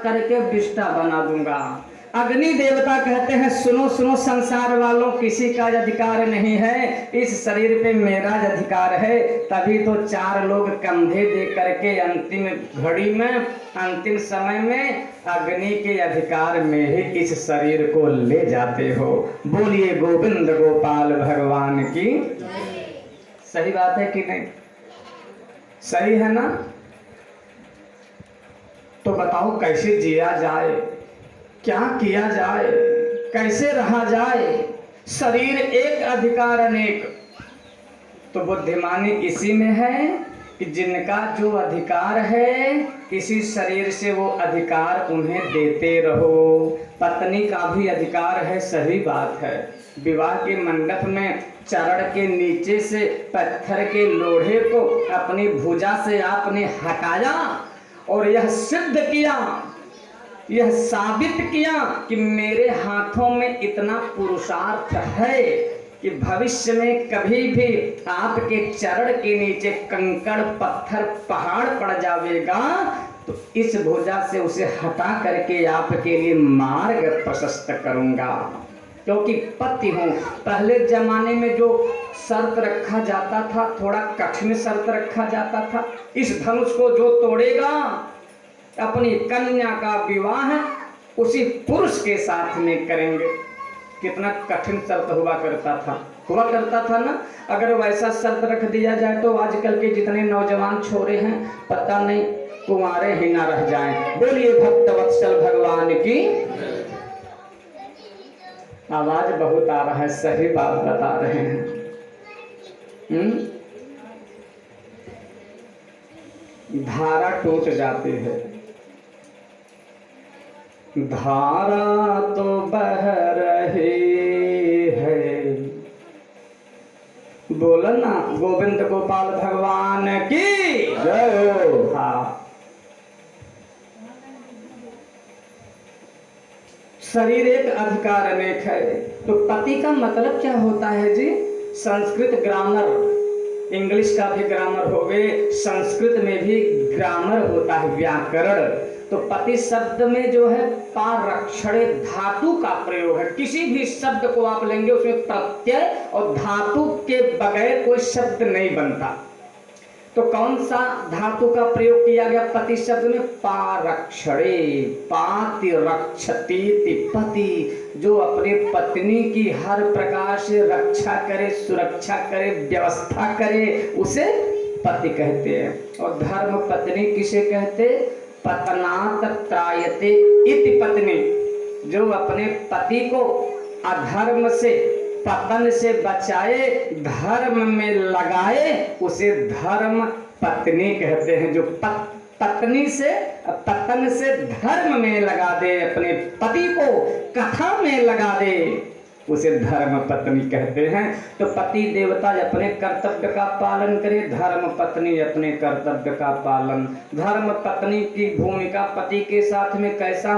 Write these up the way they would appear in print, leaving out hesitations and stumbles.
करके बिष्टा बना दूंगा। अग्नि देवता कहते हैं सुनो सुनो संसार वालों, किसी का अधिकार नहीं है, इस शरीर पे मेरा अधिकार है। तभी तो 4 लोग कंधे दे करके अंतिम घड़ी में, अंतिम समय में अग्नि के अधिकार में ही इस शरीर को ले जाते हो। बोलिए गोविंद गोपाल भगवान की। सही बात है कि नहीं? सही है ना? तो बताओ कैसे जिया जाए, क्या किया जाए, कैसे रहा जाए? शरीर एक अधिकार अनेक। तो बुद्धिमानी इसी में है कि जिनका जो अधिकार है इसी शरीर से वो अधिकार उन्हें देते रहो। पत्नी का भी अधिकार है, सही बात है। विवाह के मंडप में चरण के नीचे से पत्थर के लोढ़े को अपनी भुजा से आपने हटाया और यह सिद्ध किया, यह साबित किया कि मेरे हाथों में इतना पुरुषार्थ है कि भविष्य में कभी भी आपके चरण के नीचे कंकड़ पत्थर पहाड़ पड़ जाएगा तो इस भुजा से उसे हटा करके आपके लिए मार्ग प्रशस्त करूंगा, क्योंकि पति हूं। पहले जमाने में जो शर्त रखा जाता था, थोड़ा कठिन शर्त रखा जाता था, इस धनुष को जो तोड़ेगा अपनी कन्या का विवाह उसी पुरुष के साथ में करेंगे। कितना कठिन शर्त हुआ करता था ना। अगर वैसा शर्त रख दिया जाए तो आजकल के जितने नौजवान छोरे हैं पता नहीं कुंवारे ही ना रह जाएं। बोलिए भक्तवत्सल भगवान की। आवाज बहुत आ रहा है, सही बात बता रहे हैं। धारा टूट जाती है, धारा तो बह रही है। बोलो ना गोविंद गोपाल भगवान की जय हो। हाँ, शरीर एक अधिकार अनेक है। तो पति का मतलब क्या होता है जी? संस्कृत ग्रामर, इंग्लिश का भी ग्रामर हो गए, संस्कृत में भी ग्रामर होता है, व्याकरण। तो पति शब्द में जो है पारक्षणे धातु का प्रयोग है। किसी भी शब्द को आप लेंगे उसमें प्रत्यय और धातु के बगैर कोई शब्द नहीं बनता। तो कौन सा धातु का प्रयोग किया गया पति शब्द में? पारक्षणे, पाति रक्षति पति, जो अपने पत्नी की हर प्रकार से रक्षा करे, सुरक्षा करे, व्यवस्था करे, उसे पति कहते हैं। और धर्म पत्नी किसे कहते? पतनात त्रायते इति पत्नी, जो अपने पति को अधर्म से, पतन से बचाए, धर्म में लगाए, उसे धर्म पत्नी कहते हैं। जो पत्नी से, पतन से धर्म में लगा दे, अपने पति को कथा में लगा दे, उसे धर्म पत्नी कहते हैं। तो पति देवता अपने कर्तव्य का पालन करे, धर्म पत्नी अपने कर्तव्य का पालन। धर्म पत्नी की भूमिका पति के साथ में कैसा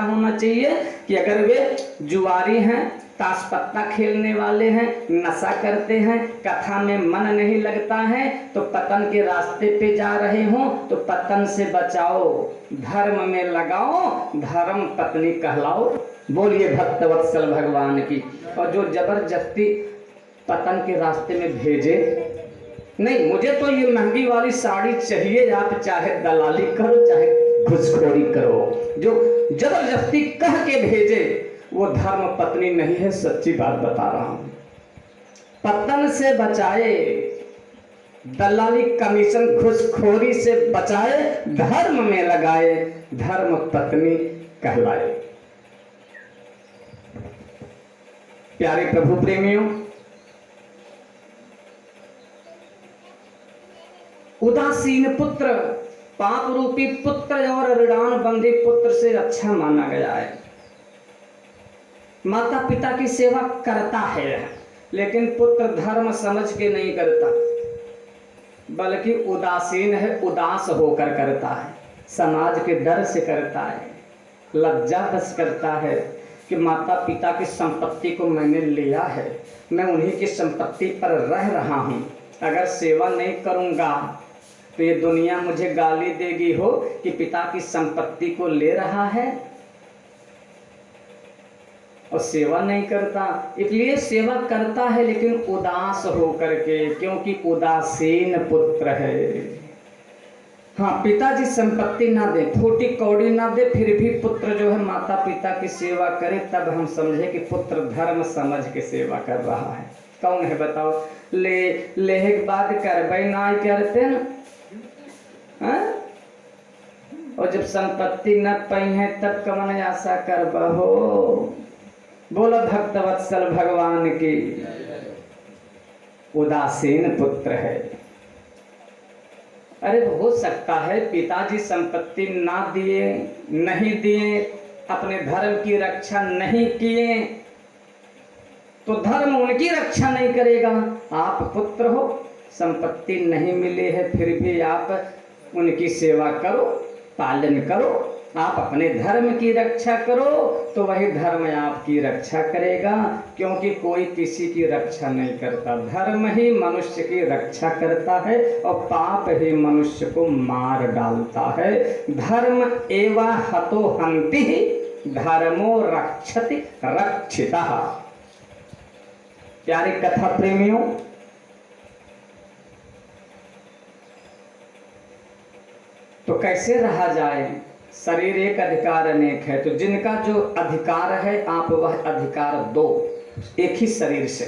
होना चाहिए कि अगर वे जुआरी हैं, ताश पत्ता खेलने वाले हैं, नशा करते हैं, कथा में मन नहीं लगता है, तो पतन के रास्ते पे जा रहे हो तो पतन से बचाओ, धर्म में लगाओ, धर्म पत्नी कहलाओ। बोलिए भक्तवत्सल भगवान की। और जो जबरदस्ती पतन के रास्ते में भेजे, नहीं मुझे तो ये महंगी वाली साड़ी चाहिए, आप चाहे दलाली करो चाहे घुसखोरी करो, जो जबरदस्ती कह के भेजे वो धर्म पत्नी नहीं है। सच्ची बात बता रहा हूं। पतन से बचाए, दलाली कमीशन घुसखोरी से बचाए, धर्म में लगाए, धर्म पत्नी कहलाए। प्यारे प्रभु प्रेमियों, उदासीन पुत्र पाप रूपी पुत्र और ऋणान बंधी पुत्र से अच्छा माना गया है। माता पिता की सेवा करता है, लेकिन पुत्र धर्म समझ के नहीं करता, बल्कि उदासीन है, उदास होकर करता है, समाज के डर से करता है, लज्जा बस करता है कि माता पिता की संपत्ति को मैंने लिया है, मैं उन्हीं की संपत्ति पर रह रहा हूँ, अगर सेवा नहीं करूँगा तो ये दुनिया मुझे गाली देगी हो कि पिता की संपत्ति को ले रहा है और सेवा नहीं करता। इसलिए सेवा करता है लेकिन उदास हो करके, क्योंकि उदासीन पुत्र है। हाँ, पिताजी संपत्ति ना दे, फूटी कौड़ी ना दे, फिर भी पुत्र जो है माता पिता की सेवा करे, तब हम समझे कि पुत्र धर्म समझ के सेवा कर रहा है। कौन है बताओ? ले के बाद करबई ना करते न, और जब संपत्ति न पाई है तब कमन आशा करबहो। बोलो भक्तवत्सल भगवान की। उदासीन पुत्र है। अरे हो सकता है पिताजी संपत्ति ना दिए, नहीं दिए, अपने धर्म की रक्षा नहीं किए, तो धर्म उनकी रक्षा नहीं करेगा। आप पुत्र हो, संपत्ति नहीं मिली है, फिर भी आप उनकी सेवा करो, पालन करो, आप अपने धर्म की रक्षा करो, तो वही धर्म आपकी रक्षा करेगा। क्योंकि कोई किसी की रक्षा नहीं करता, धर्म ही मनुष्य की रक्षा करता है और पाप ही मनुष्य को मार डालता है। धर्म एवं हतो हन्ति, धर्मो रक्षति रक्षितः। प्यारी कथा प्रेमियों, तो कैसे रहा जाए? शरीर एक अधिकार अनेक है, तो जिनका जो अधिकार है आप वह अधिकार दो एक ही शरीर से।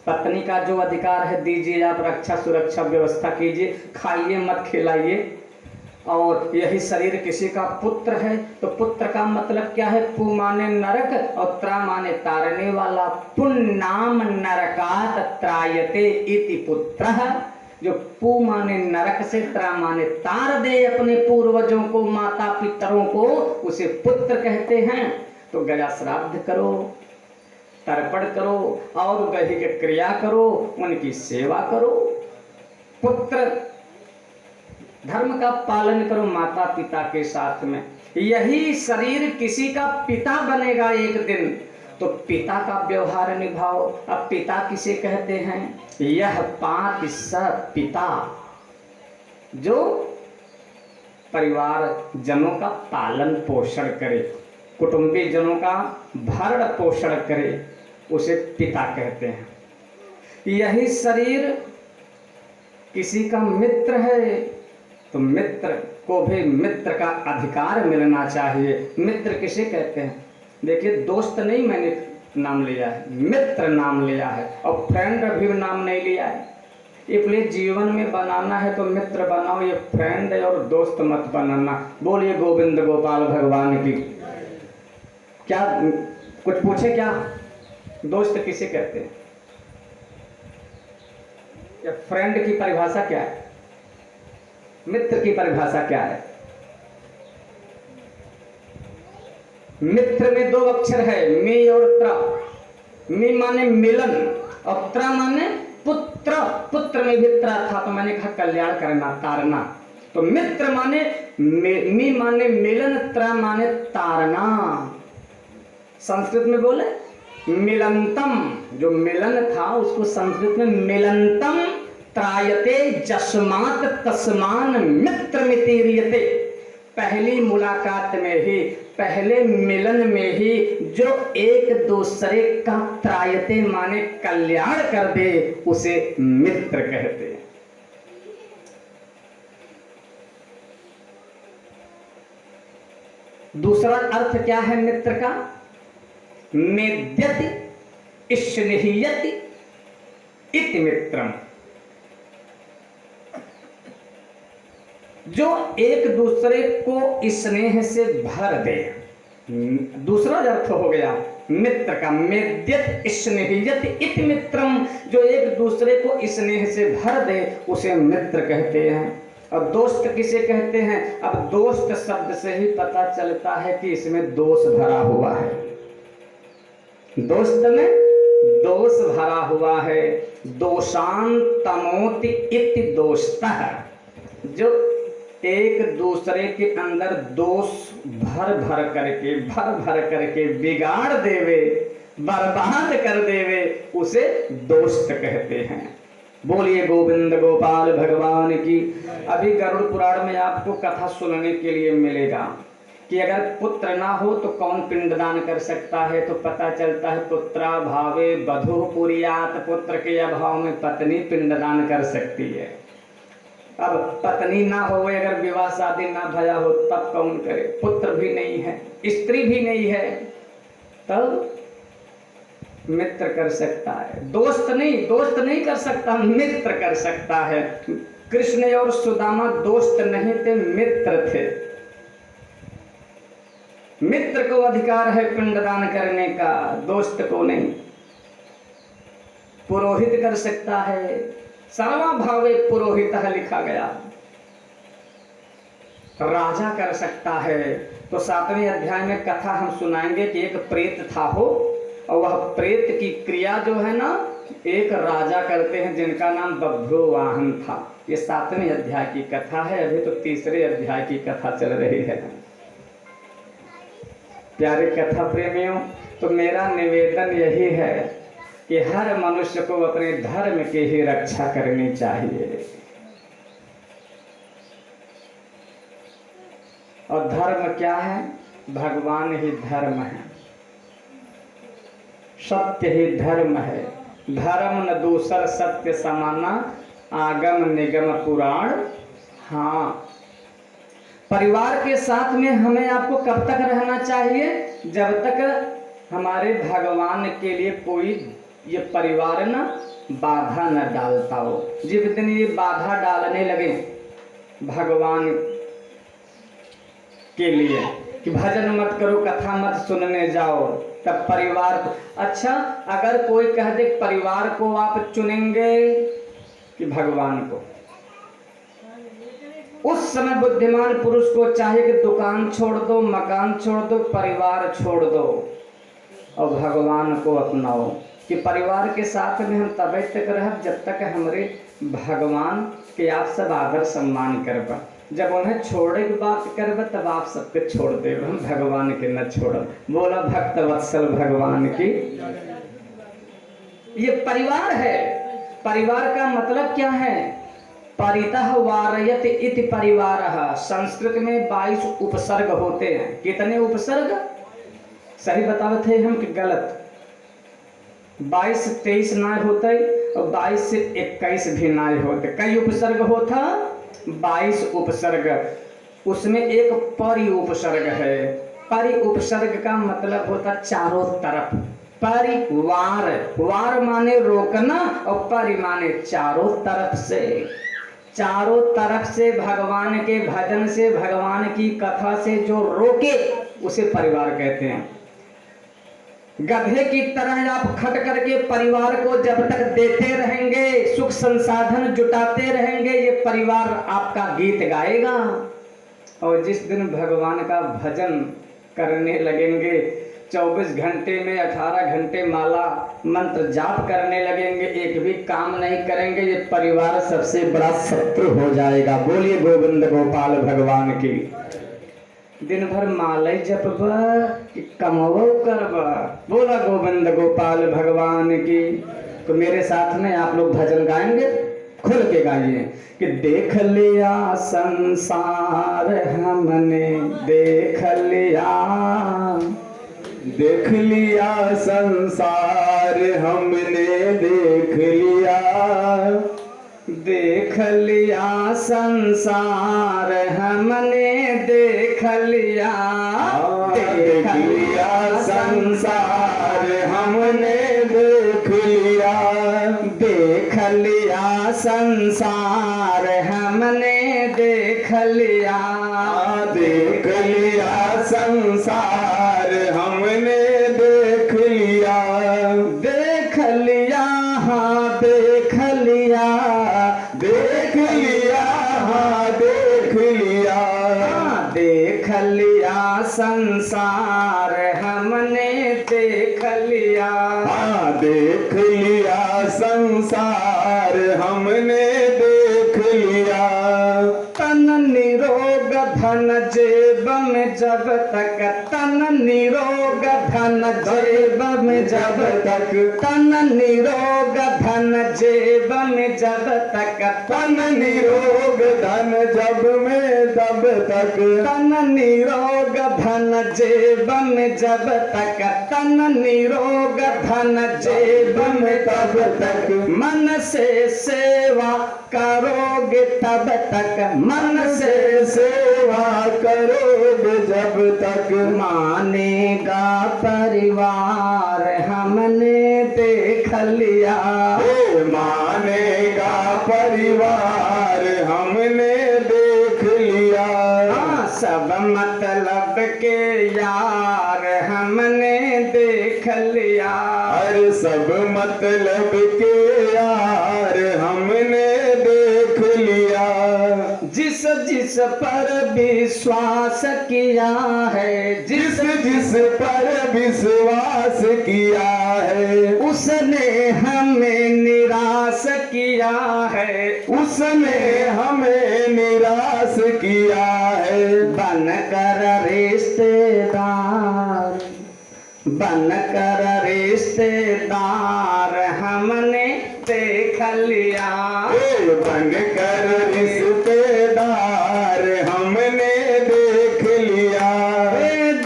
पत्नी का जो अधिकार है दीजिए, आप रक्षा सुरक्षा व्यवस्था कीजिए, खाइए मत खिलाइए। और यही शरीर किसी का पुत्र है, तो पुत्र का मतलब क्या है? पु माने नरक और त्र माने तारने वाला। पुन्नाम नरकात त्रायते इति पुत्रः। जो पु माने नरक से, त्र माने तार दे अपने पूर्वजों को, माता पितरों को, उसे पुत्र कहते हैं। तो गया श्राद्ध करो, तर्पण करो और दैहिक क्रिया करो, उनकी सेवा करो। पुत्र धर्म का पालन करो माता पिता के साथ में। यही शरीर किसी का पिता बनेगा एक दिन, तो पिता का व्यवहार निभाओ। अब पिता किसे कहते हैं? यह पाति स पिता, जो परिवार जनों का पालन पोषण करे, कुटुंबी जनों का भरण पोषण करे, उसे पिता कहते हैं। यही शरीर किसी का मित्र है, तो मित्र को भी मित्र का अधिकार मिलना चाहिए। मित्र किसे कहते हैं? देखिए, दोस्त नहीं मैंने नाम लिया है, मित्र नाम लिया है, और फ्रेंड अभी नाम नहीं लिया है। इसलिए जीवन में बनाना है तो मित्र बनाओ, ये फ्रेंड और दोस्त मत बनाना। बोलिए गोविंद गोपाल भगवान की। क्या कुछ पूछे क्या? दोस्त किसे कहते हैं? या फ्रेंड की परिभाषा क्या है? मित्र की परिभाषा क्या है? मित्र में दो अक्षर है, मी और त्र। मी माने मिलन और त्र माने पुत्र। पुत्र में भी त्र था, तो मैंने कहा कल्याण करना, तारना। तो मित्र माने मी माने मिलन, त्र माने तारना। संस्कृत में बोले मिलंतम, जो मिलन था उसको संस्कृत में मिलंतम त्रायते जस्मात् तस्मान मित्र मितीर्यते। पहली मुलाकात में ही, पहले मिलन में ही जो एक दूसरे का त्रायते माने कल्याण कर दे, उसे मित्र कहते हैं। दूसरा अर्थ क्या है मित्र का? मेद्यति स्नेह्यति इति मित्रम। जो एक दूसरे को स्नेह से भर दे। दूसरा अर्थ हो गया मित्र का, मेद्यत स्नेह्यति इति मित्रम। जो एक दूसरे को स्नेह से भर दे उसे मित्र कहते हैं। और दोस्त किसे कहते हैं? अब दोस्त शब्द से ही पता चलता है कि इसमें दोष भरा हुआ है। दोस्त में दोष भरा हुआ है। दोषान तमोति इति दोस्तः। जो एक दूसरे के अंदर दोष भर भर करके बिगाड़ देवे, बर्बाद कर देवे, उसे दोस्त कहते हैं। बोलिए गोविंद गोपाल भगवान की। अभी गरुड़ पुराण में आपको कथा सुनने के लिए मिलेगा कि अगर पुत्र ना हो तो कौन पिंडदान कर सकता है। तो पता चलता है पुत्रा भावे बधू पुरियात, पुत्र के अभाव में पत्नी पिंडदान कर सकती है। अब पत्नी ना हो, अगर विवाह शादी ना भया हो तब कौन करे। पुत्र भी नहीं है, स्त्री भी नहीं है, तब मित्र कर सकता है। दोस्त नहीं कर सकता, मित्र कर सकता है। कृष्ण और सुदामा दोस्त नहीं थे, मित्र थे। मित्र को अधिकार है पिंडदान करने का, दोस्त को नहीं। पुरोहित कर सकता है, सर्वभावे पुरोहितः लिखा गया। राजा कर सकता है। तो 7वें अध्याय में कथा हम सुनाएंगे कि एक प्रेत था हो, और वह प्रेत की क्रिया जो है ना एक राजा करते हैं जिनका नाम बभ्रुवाहन था। ये 7वें अध्याय की कथा है। अभी तो 3रे अध्याय की कथा चल रही है। प्यारे कथा प्रेमियों, तो मेरा निवेदन यही है कि हर मनुष्य को अपने धर्म की ही रक्षा करनी चाहिए। और धर्म क्या है? भगवान ही धर्म है, सत्य ही धर्म है। धर्म न दूसर सत्य समाना, आगम निगम पुराण। हाँ, परिवार के साथ में हमें आपको कब तक रहना चाहिए? जब तक हमारे भगवान के लिए कोई ये परिवार ना बाधा न डालता हो। जिस दिन ये बाधा डालने लगे भगवान के लिए कि भजन मत करो, कथा मत सुनने जाओ, तब परिवार। अच्छा, अगर कोई कह दे परिवार को आप चुनेंगे कि भगवान को, उस समय बुद्धिमान पुरुष को चाहिए कि दुकान छोड़ दो, मकान छोड़ दो, परिवार छोड़ दो और भगवान को अपनाओ। कि परिवार के साथ में हम तब तक रह जब तक हमारे भगवान के आप सब आदर सम्मान करबा। जब उन्हें छोड़े की बात करबा तब आप सबके छोड़ दे, हम भगवान के न छोड़। बोला भक्त वत्सल भगवान की। ये परिवार है। परिवार का मतलब क्या है? परितः वारयत इति परिवारः। संस्कृत में 22 उपसर्ग होते हैं। कितने उपसर्ग? सही बतावत है हम कि गलत? 22 से 23 नाय होते और 22 से 21 भी नाय होते। कई उपसर्ग होता? 22 उपसर्ग। उसमें एक परि उपसर्ग है। परि उपसर्ग का मतलब होता चारों तरफ। परिवार, वार माने रोकना और परि माने चारों तरफ से। चारों तरफ से भगवान के भजन से, भगवान की कथा से जो रोके उसे परिवार कहते हैं। गधे की तरह आप खट करके परिवार को जब तक देते रहेंगे, सुख संसाधन जुटाते रहेंगे, ये परिवार आपका गीत गाएगा। और जिस दिन भगवान का भजन करने लगेंगे, 24 घंटे में 18 घंटे माला मंत्र जाप करने लगेंगे, एक भी काम नहीं करेंगे, ये परिवार सबसे बड़ा शत्रु हो जाएगा। बोलिए गोविंद गोपाल भगवान की। दिन भर माले जपबा कि कमवो करबा। बोला गोविंद गोपाल भगवान की। तो मेरे साथ में आप लोग भजन गाएंगे, खुल के गाइए कि देख लिया संसार हमने, देख लिया, देख लिया संसार हमने, देख लिया, देख लिया संसार हमने, देख लिया, देख लिया संसार हमने, देख लिया, देख लिया संसार हमने, देख लिया, देख लिया संसार हमने, देख लिया, देख लिया, हाँ देख लिया, देख लिया, हाँ देख लिया, देख लिया संसार हमने, देख लिया, हाँ देख लिया संसार हमने, देख लिया, तन निरोग धन जेब में जब तक तन निरोग, धन जेब में जब तक तन निरोग, धन जेब में जब तक तन निरोग, धन जब में तब तक, तन निरोग, धन जेब में जब तक तन निरोग, धन जेब में तब तक, मन से सेवा करोगे तब तक, मन से सेवा करोगे जब तक, मानेगा परिवार हमने देख लिया, मानेगा परिवार हमने देख लिया। हाँ, सब मतलब के यार हमने देख लिया, हर सब मतलब के यार हमने देख लिया। जिस जिस पर विश्वास किया है, जिस जिस पर विश्वास किया है, उसने हमें निराश किया है, उसने हमें निराश किया है। बनकर रिश्तेदार, बनकर रिश्तेदार हमने देख लिया, बनकर रिश्तेदार हमने देख लिया।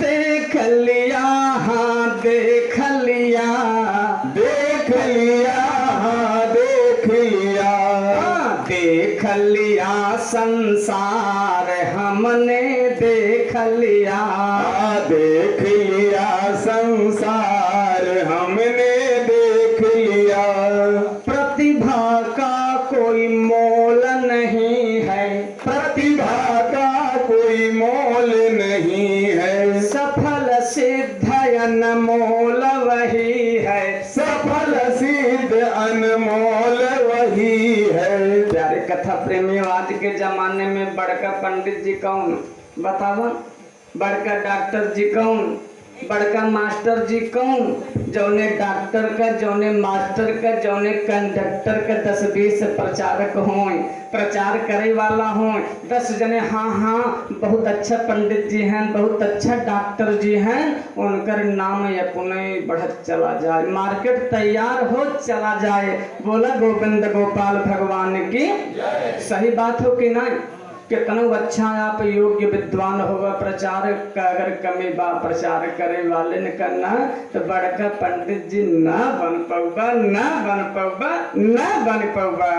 देख लिया, हाँ देख लिया, देख लिया, हाँ देख लिया। देख लिया संसार हमने देख लिया, देख लिया संसार हमने देख लिया। प्रतिभा का कोई मोल नहीं है, प्रतिभा का कोई मोल नहीं है, सफल सिद्ध अनमोल वही है, सफल सिद्ध अनमोल वही है। प्यारे कथा प्रेमी, आज के जमाने में बड़का पंडित जी कौन बतावा, बड़का डॉक्टर जी कौन, बड़का मास्टर जी कौन, जौने डॉक्टर का, जौने मास्टर का, जौने कंडक्टर का 10-20 प्रचारक हों, प्रचार करे वाला हों, 10 जने हाँ हाँ बहुत अच्छा पंडित जी हैं, बहुत अच्छा डॉक्टर जी हैं, उनकर नाम अपने बढ़त चला जाए, मार्केट तैयार हो चला जाए। बोला गोविंद गोपाल भगवान की सही बात हो कि नहीं? कितना अच्छा आप योग्य विद्वान होगा, प्रचार का अगर कमी बा प्रचार करे वाले ने करना तो बड़का पंडित जी ना बन पौबा, ना बन पौबा, ना बन पौबा।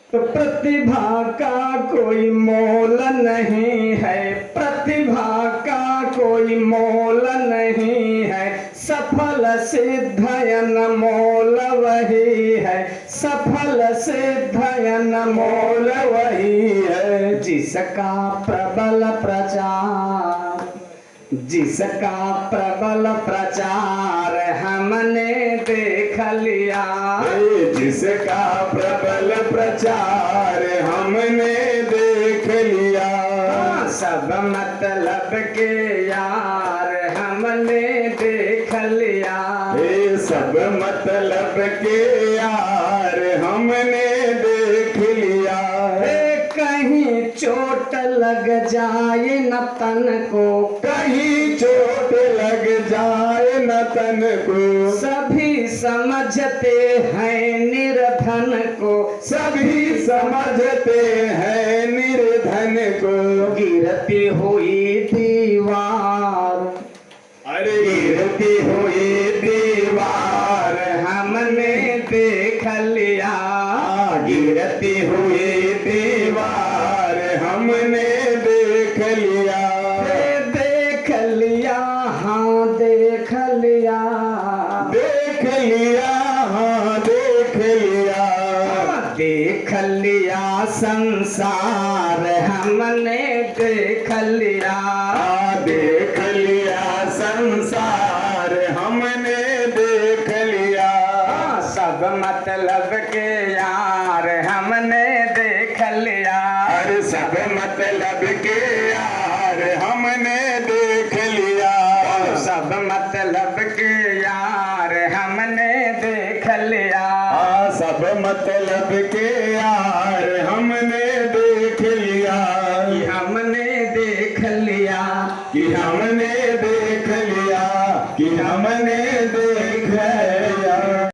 तो प्रतिभा का कोई मोल नहीं है, प्रतिभा का कोई मोल नहीं है, सफल सिद्ध अनमोल वही है, सफल सिद्ध अनमोल वही है। जिसका प्रबल प्रचार, जिसका प्रबल प्रचार हमने देख लिया, जिसका प्रबल प्रचार हमने देख लिया। सब मतलब के यार हमने देख लिया, सब मतलब के यार हमने देख लिया। कहीं चोट लग जाए न तन को, कहीं चोट लग जाए न तन को, सभी समझते हैं निर्धन को, सभी समझते हैं निर्धन को। गिरती हुई दीवार, अरे गिरती हुई दीवार हमने देख लिया, गिरती हुई दीवार हमने देख लिया। देख लिया, हाँ देख लिया, देख लिया, हाँ देख लिया। देख लिया संसार हमने देख लिया, देख लिया संसार हमने देख लिया। सब मतलब के यार हमने देख लिया, अरे सब मतलब के यार हमने देख लिया। सब मतलब के यार हमने देख लिया, सब मतलब के यार हमने देख लिया। कि हमने देख लिया, कि हमने देख लिया।